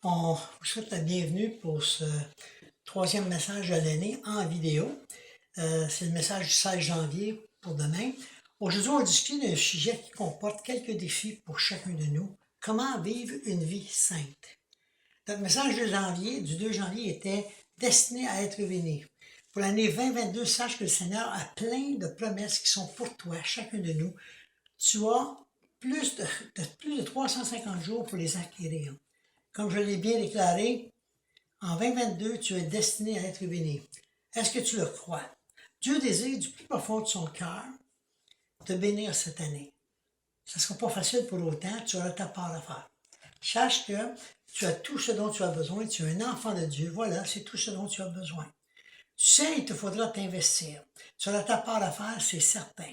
On vous souhaite la bienvenue pour ce troisième message de l'année en vidéo. C'est le message du 16 janvier pour demain. Aujourd'hui, on va discuter d'un sujet qui comporte quelques défis pour chacun de nous. Comment vivre une vie sainte? Notre message du 2 janvier était destiné à être béni. Pour l'année 2022, sache que le Seigneur a plein de promesses qui sont pour toi, chacun de nous. Tu as plus de 350 jours pour les acquérir. Comme je l'ai bien déclaré, en 2022, tu es destiné à être béni. Est-ce que tu le crois? Dieu désire du plus profond de son cœur te bénir cette année. Ce ne sera pas facile pour autant, tu auras ta part à faire. Sache que tu as tout ce dont tu as besoin, tu es un enfant de Dieu, voilà, c'est tout ce dont tu as besoin. Tu sais, il te faudra t'investir. Tu auras ta part à faire, c'est certain.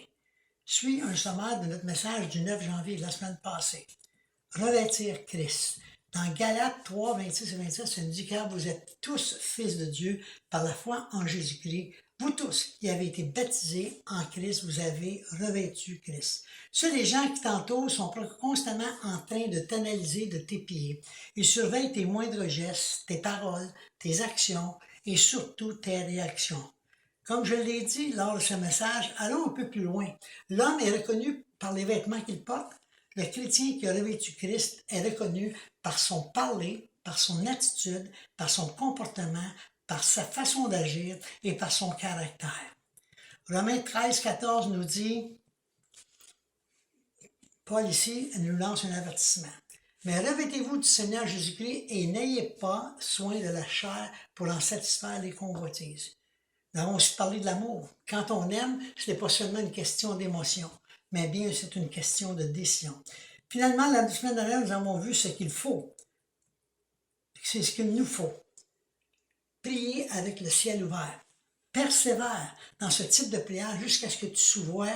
Suis un sommaire de notre message du 9 janvier de la semaine passée. Revêtir Christ. Dans Galates 3, 26 et 27, ça nous dit car vous êtes tous fils de Dieu par la foi en Jésus-Christ. Vous tous qui avez été baptisés en Christ, vous avez revêtu Christ. Ceux les gens qui t'entourent sont constamment en train de t'analyser, de t'épier. Ils surveillent tes moindres gestes, tes paroles, tes actions et surtout tes réactions. Comme je l'ai dit lors de ce message, allons un peu plus loin. L'homme est reconnu par les vêtements qu'il porte. Le chrétien qui a revêtu Christ est reconnu par son parler, par son attitude, par son comportement, par sa façon d'agir et par son caractère. Romains 13, 14 nous dit, Paul ici nous lance un avertissement. Mais revêtez-vous du Seigneur Jésus-Christ et n'ayez pas soin de la chair pour en satisfaire les convoitises. Nous avons aussi parlé de l'amour. Quand on aime, ce n'est pas seulement une question d'émotion, mais bien c'est une question de décision. Finalement, la semaine dernière, nous avons vu ce qu'il faut. C'est ce qu'il nous faut. Prier avec le ciel ouvert. Persévère dans ce type de prière jusqu'à ce que tu souvoies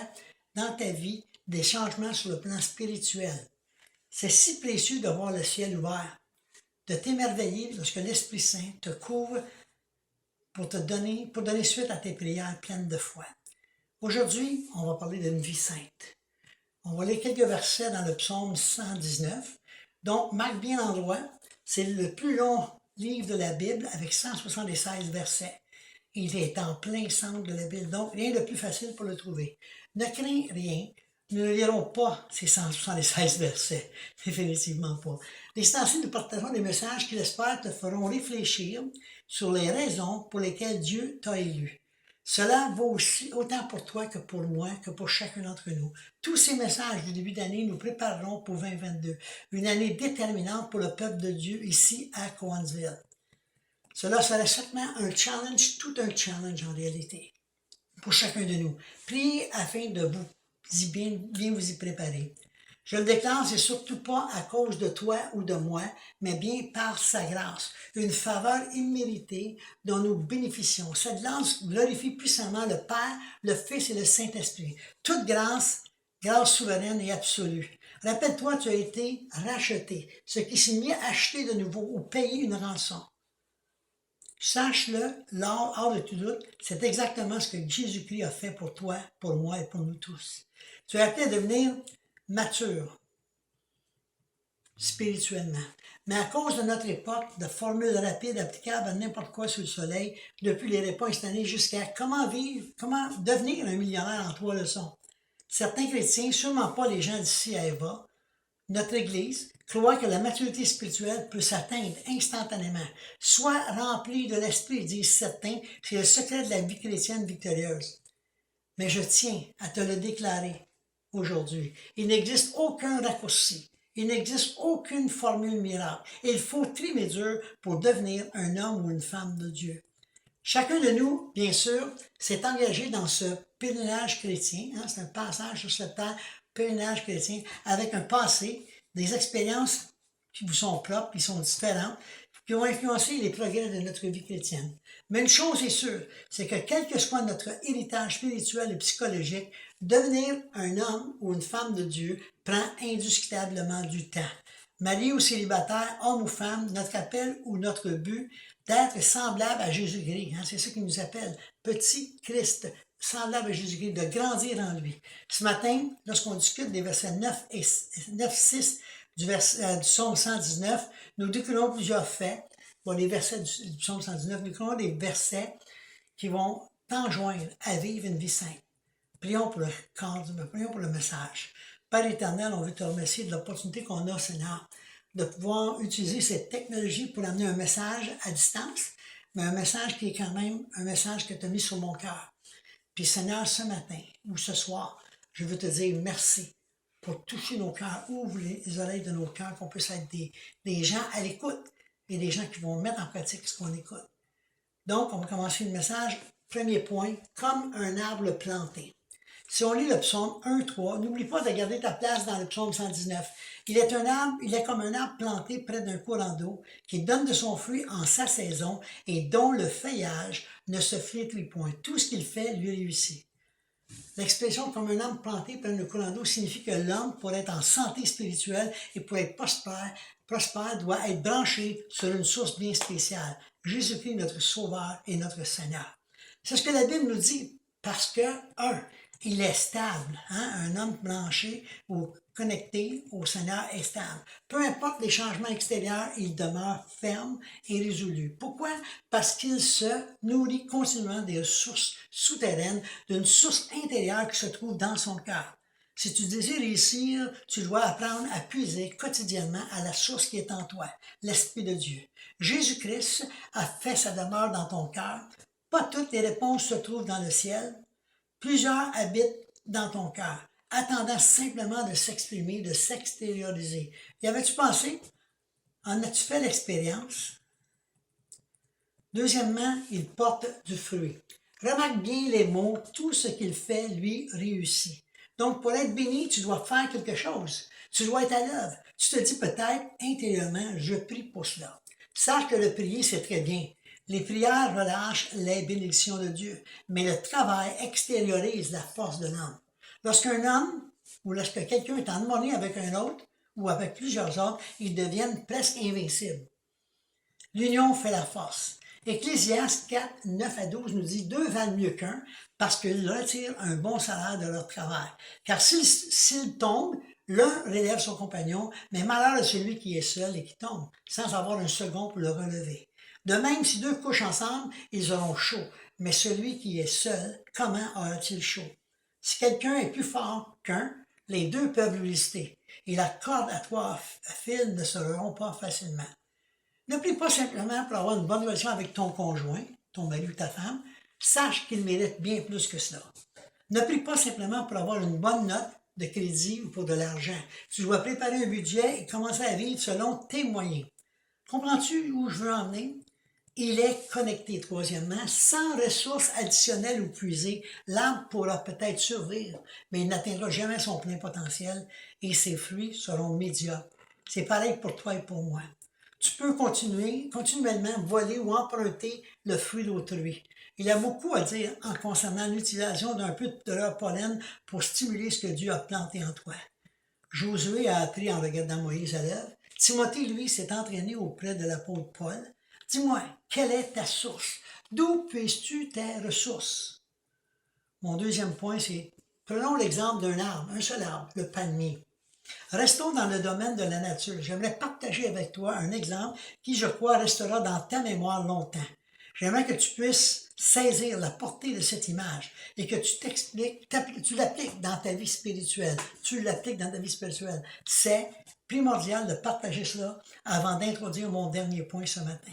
dans ta vie des changements sur le plan spirituel. C'est si précieux de voir le ciel ouvert, de t'émerveiller lorsque l'Esprit Saint te couvre pour donner suite à tes prières pleines de foi. Aujourd'hui, on va parler d'une vie sainte. On va lire quelques versets dans le psaume 119. Donc, marque bien l'endroit. C'est le plus long livre de la Bible avec 176 versets. Il est en plein centre de la Bible, donc rien de plus facile pour le trouver. Ne crains rien. Nous ne lirons pas ces 176 versets. Définitivement pas. Les temps-ci, nous partageons des messages qui, j'espère, te feront réfléchir sur les raisons pour lesquelles Dieu t'a élu. Cela vaut aussi autant pour toi que pour moi, que pour chacun d'entre nous. Tous ces messages du début d'année nous prépareront pour 2022, une année déterminante pour le peuple de Dieu ici à Cowansville. Cela sera certainement un challenge, tout un challenge en réalité, pour chacun de nous. Priez afin de bien vous y préparer. Je le déclare, c'est surtout pas à cause de toi ou de moi, mais bien par sa grâce, une faveur imméritée dont nous bénéficions. Cette grâce glorifie puissamment le Père, le Fils et le Saint-Esprit. Toute grâce, grâce souveraine et absolue. Rappelle-toi, tu as été racheté, ce qui signifie acheter de nouveau ou payer une rançon. Sache-le, hors de tout doute, c'est exactement ce que Jésus-Christ a fait pour toi, pour moi et pour nous tous. Tu es appelé à devenir mature spirituellement. Mais à cause de notre époque, de formules rapides applicables à n'importe quoi sous le soleil, depuis les réponses instantanées jusqu'à comment devenir un millionnaire en 3 leçons. Certains chrétiens, sûrement pas les gens d'ici à Eva, notre Église, croit que la maturité spirituelle peut s'atteindre instantanément. Sois rempli de l'Esprit, disent certains, c'est le secret de la vie chrétienne victorieuse. Mais je tiens à te le déclarer aujourd'hui. Il n'existe aucun raccourci. Il n'existe aucune formule miracle. Il faut trimer dur pour devenir un homme ou une femme de Dieu. Chacun de nous, bien sûr, s'est engagé dans ce pèlerinage chrétien. C'est un passage sur cette terre, pèlerinage chrétien, avec un passé, des expériences qui vous sont propres, qui sont différentes, qui ont influencé les progrès de notre vie chrétienne. Mais une chose est sûre, c'est que quel que soit notre héritage spirituel et psychologique, devenir un homme ou une femme de Dieu prend indiscutablement du temps. Marié ou célibataire, homme ou femme, notre appel ou notre but d'être semblable à Jésus-Christ. C'est ça qui nous appelle. Petit Christ, semblable à Jésus-Christ, de grandir en lui. Ce matin, lorsqu'on discute des versets 9, 6, du psaume 119, nous découvrons plusieurs faits. Bon, les versets du psaume 119, nous découvrons des versets qui vont t'enjoindre à vivre une vie sainte. Prions pour le message. Père éternel, on veut te remercier de l'opportunité qu'on a, Seigneur, de pouvoir utiliser cette technologie pour amener un message à distance, mais un message qui est quand même un message que tu as mis sur mon cœur. Puis Seigneur, ce matin ou ce soir, je veux te dire merci pour toucher nos cœurs, ouvre les oreilles de nos cœurs, qu'on puisse être des gens à l'écoute et des gens qui vont mettre en pratique ce qu'on écoute. Donc, on va commencer le message. Premier point, comme un arbre planté. Si on lit le psaume 1-3, n'oublie pas de garder ta place dans le psaume 119. Il est comme un arbre planté près d'un courant d'eau, qui donne de son fruit en sa saison et dont le feuillage ne se flétrit point. Tout ce qu'il fait lui réussit. L'expression comme un arbre planté près d'un courant d'eau signifie que l'homme, pour être en santé spirituelle et pour être prospère, doit être branché sur une source bien spéciale. Jésus-Christ, notre Sauveur et notre Seigneur. C'est ce que la Bible nous dit, parce que, il est stable. Un homme branché ou connecté au Seigneur est stable. Peu importe les changements extérieurs, il demeure ferme et résolu. Pourquoi? Parce qu'il se nourrit continuellement des ressources souterraines, d'une source intérieure qui se trouve dans son cœur. Si tu désires réussir, tu dois apprendre à puiser quotidiennement à la source qui est en toi, l'Esprit de Dieu. Jésus-Christ a fait sa demeure dans ton cœur. Pas toutes les réponses se trouvent dans le ciel. Plusieurs habitent dans ton cœur, attendant simplement de s'exprimer, de s'extérioriser. Y avais-tu pensé? En as-tu fait l'expérience? Deuxièmement, il porte du fruit. Remarque bien les mots, tout ce qu'il fait, lui, réussit. Donc, pour être béni, tu dois faire quelque chose. Tu dois être à l'œuvre. Tu te dis peut-être intérieurement, je prie pour cela. Sache que le prier, c'est très bien. Les prières relâchent les bénédictions de Dieu, mais le travail extériorise la force de l'homme. Lorsqu'un homme ou lorsque quelqu'un est en harmonie avec un autre ou avec plusieurs autres, ils deviennent presque invincibles. L'union fait la force. Ecclésiaste 4, 9 à 12 nous dit « Deux valent mieux qu'un, parce qu'ils retirent un bon salaire de leur travail. Car s'ils tombent, l'un relève son compagnon, mais malheur à celui qui est seul et qui tombe, sans avoir un second pour le relever. De même, si deux couchent ensemble, ils auront chaud, mais celui qui est seul, comment aura-t-il chaud? Si quelqu'un est plus fort qu'un, les deux peuvent lui résister, et la corde à trois fils ne se rompt pas facilement. Ne prie pas simplement pour avoir une bonne relation avec ton conjoint, ton mari ou ta femme, sache qu'il mérite bien plus que cela. Ne prie pas simplement pour avoir une bonne note de crédit ou pour de l'argent. Tu dois préparer un budget et commencer à vivre selon tes moyens. Comprends-tu où je veux en venir? Il est connecté, troisièmement, sans ressources additionnelles ou puisées. L'arbre pourra peut-être survivre, mais il n'atteindra jamais son plein potentiel et ses fruits seront médiocres. C'est pareil pour toi et pour moi. Tu peux continuellement voler ou emprunter le fruit d'autrui. Il y a beaucoup à dire en concernant l'utilisation d'un peu de leur pollen pour stimuler ce que Dieu a planté en toi. Josué a appris en regardant Moïse à l'œuvre. Timothée, lui, s'est entraîné auprès de l'apôtre Paul. Dis-moi, quelle est ta source? D'où puisses-tu tes ressources? Mon deuxième point, c'est, prenons l'exemple d'un arbre, un seul arbre, le palmier. Restons dans le domaine de la nature. J'aimerais partager avec toi un exemple qui, je crois, restera dans ta mémoire longtemps. J'aimerais que tu puisses saisir la portée de cette image et que tu l'appliques dans ta vie spirituelle. C'est primordial de partager cela avant d'introduire mon dernier point ce matin.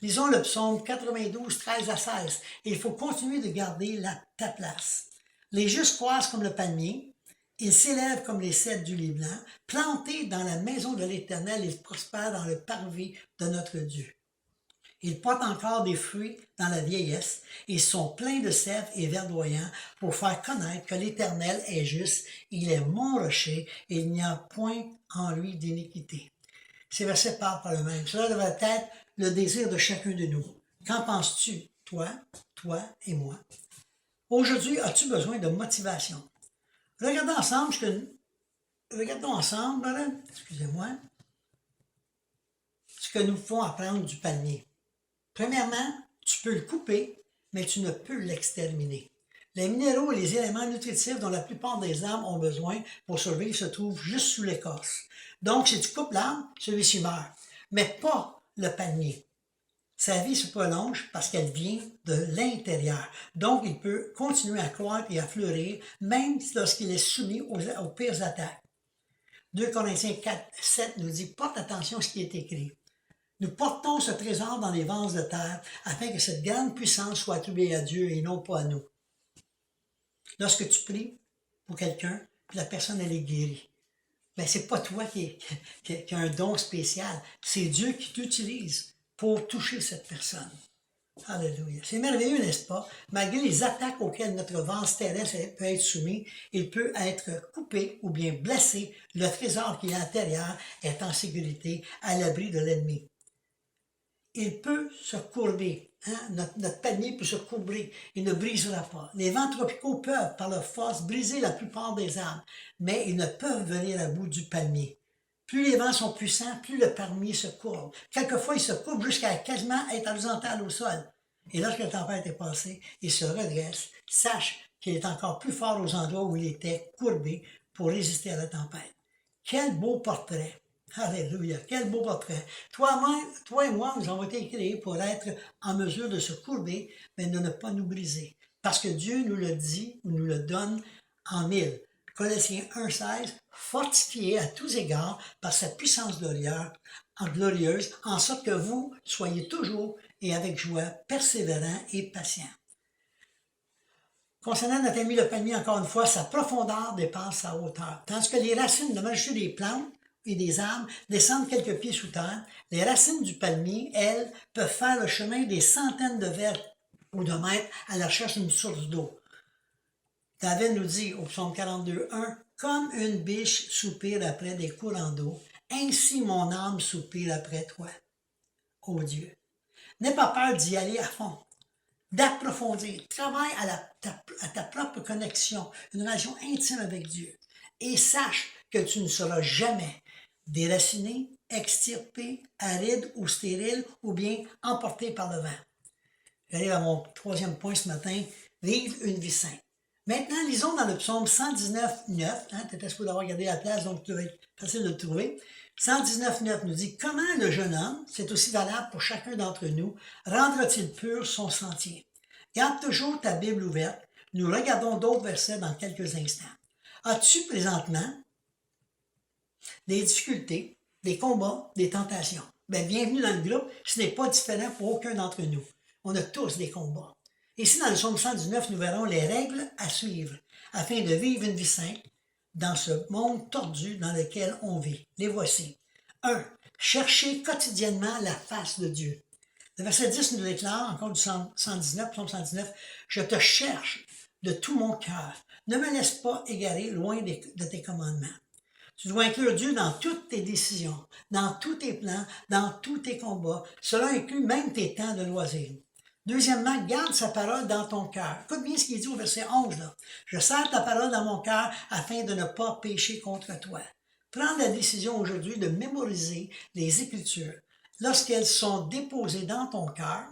Lisons le psaume 92, 13 à 16. Et il faut continuer de garder ta place. Les justes croissent comme le palmier. Ils s'élèvent comme les cèdres du Liban. Plantés dans la maison de l'Éternel, ils prospèrent dans le parvis de notre Dieu. Ils portent encore des fruits dans la vieillesse. Ils sont pleins de sève et verdoyants pour faire connaître que l'Éternel est juste. Il est mon rocher et il n'y a point en lui d'iniquité. Ces versets parlent par eux-mêmes. Cela devrait être le désir de chacun de nous. Qu'en penses-tu, toi et moi? Aujourd'hui, as-tu besoin de motivation? Regardons ensemble, excusez-moi, ce que nous pouvons apprendre du palmier. Premièrement, tu peux le couper, mais tu ne peux l'exterminer. Les minéraux et les éléments nutritifs dont la plupart des arbres ont besoin pour survivre se trouvent juste sous l'écorce. Donc, si tu coupes l'arbre, celui-ci meurt, mais pas le palmier. Sa vie se prolonge parce qu'elle vient de l'intérieur. Donc, il peut continuer à croître et à fleurir, même lorsqu'il est soumis aux pires attaques. 2 Corinthiens 4, 7 nous dit « Porte attention à ce qui est écrit. Nous portons ce trésor dans les vases de terre, afin que cette grande puissance soit attribuée à Dieu et non pas à nous. » Lorsque tu pries pour quelqu'un, puis la personne elle est guérie, ben c'est pas toi qui a un don spécial, c'est Dieu qui t'utilise pour toucher cette personne. Alléluia. C'est merveilleux, n'est-ce pas? Malgré les attaques auxquelles notre vase terrestre peut être soumis, il peut être coupé ou bien blessé. Le trésor qui est à l'intérieur est en sécurité, à l'abri de l'ennemi. Il peut se courber. Notre panier peut se courber. Il ne brisera pas. Les vents tropicaux peuvent, par leur force, briser la plupart des arbres, mais ils ne peuvent venir à bout du palmier. Plus les vents sont puissants, plus le palmier se courbe. Quelquefois, il se courbe jusqu'à quasiment être horizontal au sol. Et lorsque la tempête est passée, il se redresse. Sache qu'il est encore plus fort aux endroits où il était courbé pour résister à la tempête. Quel beau portrait! Alléluia! Quel beau portrait! Toi et moi, nous avons été créés pour être en mesure de se courber, mais de ne pas nous briser. Parce que Dieu nous le dit ou nous le donne en mille. Colossiens 1,16, fortifiés à tous égards par sa puissance glorieuse, en sorte que vous soyez toujours et avec joie, persévérants et patients. Concernant notre ami le palmier, encore une fois, sa profondeur dépasse sa hauteur. Tandis que les racines de majuscules des plantes et des arbres descendent quelques pieds sous terre, les racines du palmier, elles, peuvent faire le chemin des centaines de verres ou de mètres à la recherche d'une source d'eau. David nous dit au psaume 42, 1, « Comme une biche soupire après des courants d'eau, ainsi mon âme soupire après toi, ô Dieu. » N'aie pas peur d'y aller à fond, d'approfondir. Travaille à ta propre connexion, une relation intime avec Dieu. Et sache que tu ne seras jamais déraciné, extirpé, aride ou stérile, ou bien emporté par le vent. J'arrive à mon troisième point ce matin, vivre une vie sainte. Maintenant, lisons dans le psaume 119, 9, tu étais supposé d'avoir regardé la place, donc ça va être facile de le trouver. 119, 9 nous dit « Comment le jeune homme, c'est aussi valable pour chacun d'entre nous, rendra-t-il pur son sentier? » Garde toujours ta Bible ouverte. Nous regardons d'autres versets dans quelques instants. As-tu présentement des difficultés, des combats, des tentations? Bien, bienvenue dans le groupe. Ce n'est pas différent pour aucun d'entre nous. On a tous des combats. Ici, dans le psaume 119, nous verrons les règles à suivre afin de vivre une vie sainte dans ce monde tordu dans lequel on vit. Les voici. 1. Chercher quotidiennement la face de Dieu. Le verset 10 nous déclare, encore du psaume 119, « Je te cherche de tout mon cœur. Ne me laisse pas égarer loin de tes commandements. » Tu dois inclure Dieu dans toutes tes décisions, dans tous tes plans, dans tous tes combats. Cela inclut même tes temps de loisirs. Deuxièmement, garde sa parole dans ton cœur. Écoute bien ce qu'il dit au verset 11. Là. Je serre ta parole dans mon cœur afin de ne pas pécher contre toi. Prends la décision aujourd'hui de mémoriser les Écritures. Lorsqu'elles sont déposées dans ton cœur,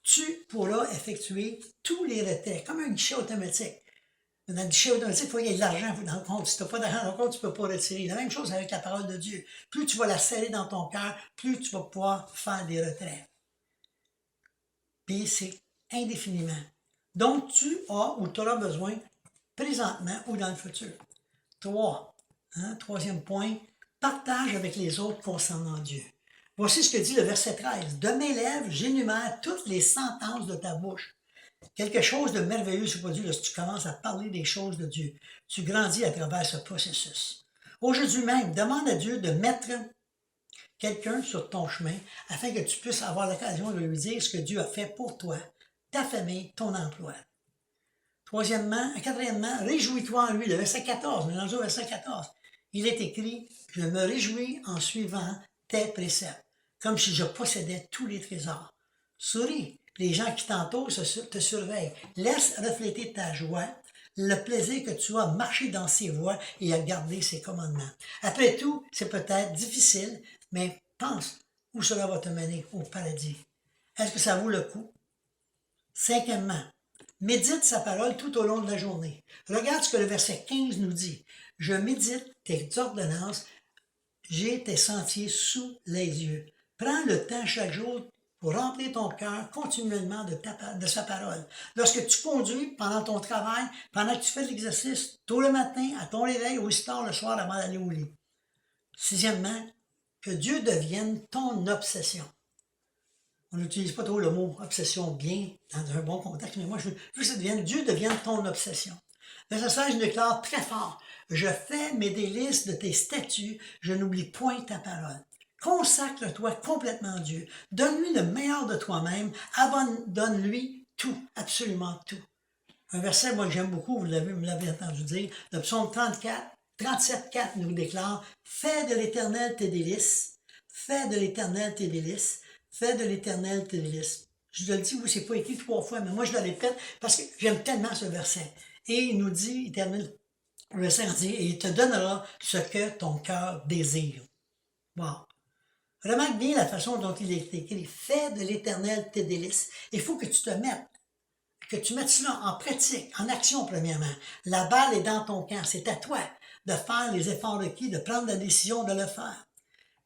tu pourras effectuer tous les retraits, comme un guichet automatique. Dans le guichet automatique, il faut qu'il y ait de l'argent dans le compte. Si tu n'as pas d'argent dans le compte, tu ne peux pas retirer. La même chose avec la parole de Dieu. Plus tu vas la serrer dans ton cœur, plus tu vas pouvoir faire des retraits. Puis c'est indéfiniment. Donc, tu as ou tu auras besoin présentement ou dans le futur. 3. Troisième point, partage avec les autres concernant Dieu. Voici ce que dit le verset 13. « De mes lèvres, j'énumère toutes les sentences de ta bouche. » Quelque chose de merveilleux se produit lorsque tu commences à parler des choses de Dieu. Tu grandis à travers ce processus. Aujourd'hui même, demande à Dieu de mettre quelqu'un sur ton chemin afin que tu puisses avoir l'occasion de lui dire ce que Dieu a fait pour toi, ta famille, ton emploi. Quatrièmement, réjouis-toi en lui. Le verset 14, mélangez au verset 14. Il est écrit, je me réjouis en suivant tes préceptes, comme si je possédais tous les trésors. Souris, les gens qui t'entourent te surveillent. Laisse refléter ta joie, le plaisir que tu as à marcher dans ses voies et à garder ses commandements. Après tout, c'est peut-être difficile, mais pense où cela va te mener au paradis. Est-ce que ça vaut le coup? Cinquièmement, Médite sa parole tout au long de la journée. Regarde ce que le verset 15 nous dit. Je médite tes ordonnances, j'ai tes sentiers sous les yeux. Prends le temps chaque jour pour remplir ton cœur continuellement de sa parole. Lorsque tu conduis pendant ton travail, pendant que tu fais de l'exercice, tôt le matin, à ton réveil, ou aussi tard le soir avant d'aller au lit. Sixièmement, que Dieu devienne ton obsession. On n'utilise pas trop le mot obsession bien dans un bon contexte, mais moi, je veux que Dieu devienne ton obsession. Verset 16, je déclare très fort, je fais mes délices de tes statuts, je n'oublie point ta parole. Consacre-toi complètement à Dieu. Donne-lui le meilleur de toi-même. Donne-lui tout, absolument tout. Un verset, moi, que j'aime beaucoup, vous me l'avez entendu dire, le psaume 37,4 nous déclare, fais de l'Éternel tes délices, fais de l'Éternel tes délices, fais de l'Éternel tes délices. Je te le dis, oui, c'est pas écrit 3 fois, mais moi, je le répète parce que j'aime tellement ce verset. Et il nous dit, Éternel, le verset dit, et il te donnera ce que ton cœur désire. Wow. Remarque bien la façon dont il est écrit. Fais de l'Éternel tes délices. Il faut que tu mettes cela en pratique, en action premièrement. La balle est dans ton camp. C'est à toi de faire les efforts requis, de prendre la décision de le faire.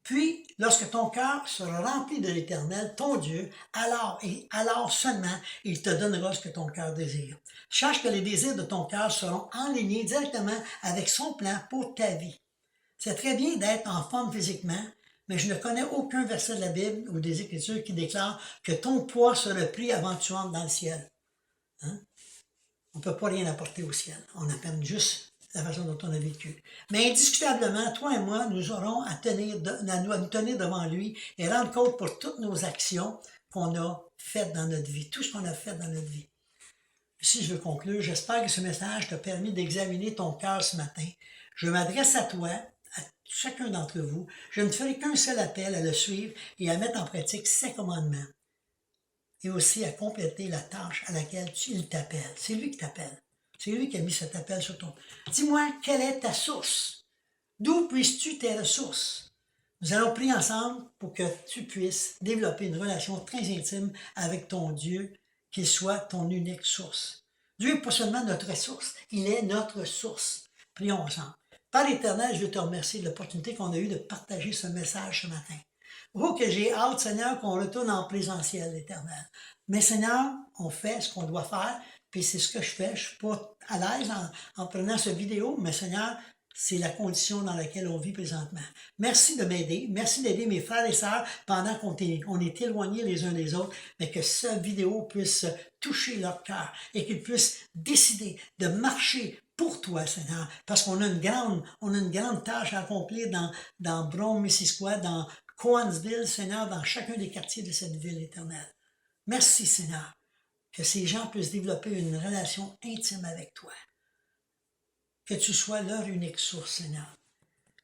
Puis, lorsque ton cœur sera rempli de l'Éternel, ton Dieu, alors seulement, il te donnera ce que ton cœur désire. Sache que les désirs de ton cœur seront enlignés directement avec son plan pour ta vie. C'est très bien d'être en forme physiquement, mais je ne connais aucun verset de la Bible ou des Écritures qui déclare que ton poids sera pris avant que tu entres dans le ciel. Hein? On ne peut pas rien apporter au ciel. On apprend juste la façon dont on a vécu. Mais indiscutablement, toi et moi, nous aurons à nous tenir devant lui et rendre compte pour toutes nos actions qu'on a faites dans notre vie, tout ce qu'on a fait dans notre vie. Si je veux conclure, j'espère que ce message t'a permis d'examiner ton cœur ce matin. Je m'adresse à toi, à chacun d'entre vous. Je ne ferai qu'un seul appel à le suivre et à mettre en pratique ses commandements. Et aussi à compléter la tâche à laquelle il t'appelle. C'est lui qui t'appelle. C'est lui qui a mis cet appel sur ton... Dis-moi, quelle est ta source? D'où puisses-tu tes ressources? Nous allons prier ensemble pour que tu puisses développer une relation très intime avec ton Dieu, qu'il soit ton unique source. Dieu n'est pas seulement notre source, il est notre source. Prions ensemble. Père éternel, je veux te remercier de l'opportunité qu'on a eue de partager ce message ce matin. Oh, que j'ai hâte, Seigneur, qu'on retourne en présentiel, l'Éternel. Mais Seigneur, on fait ce qu'on doit faire, puis c'est ce que je fais. Je suis pas à l'aise en prenant cette vidéo, mais Seigneur, c'est la condition dans laquelle on vit présentement. Merci de m'aider. Merci d'aider mes frères et sœurs pendant qu'on est éloignés les uns des autres, mais que cette vidéo puisse toucher leur cœur et qu'ils puissent décider de marcher pour toi, Seigneur, parce qu'on a une grande tâche à accomplir dans Brome-Missisquoi, dans Cowansville, Seigneur, dans chacun des quartiers de cette ville éternelle. Merci, Seigneur, que ces gens puissent développer une relation intime avec toi. Que tu sois leur unique source, Seigneur.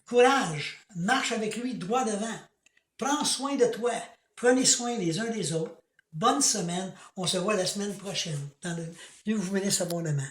Courage, marche avec lui droit devant. Prends soin de toi. Prenez soin les uns des autres. Bonne semaine. On se voit la semaine prochaine. Dieu vous bénisse abondamment.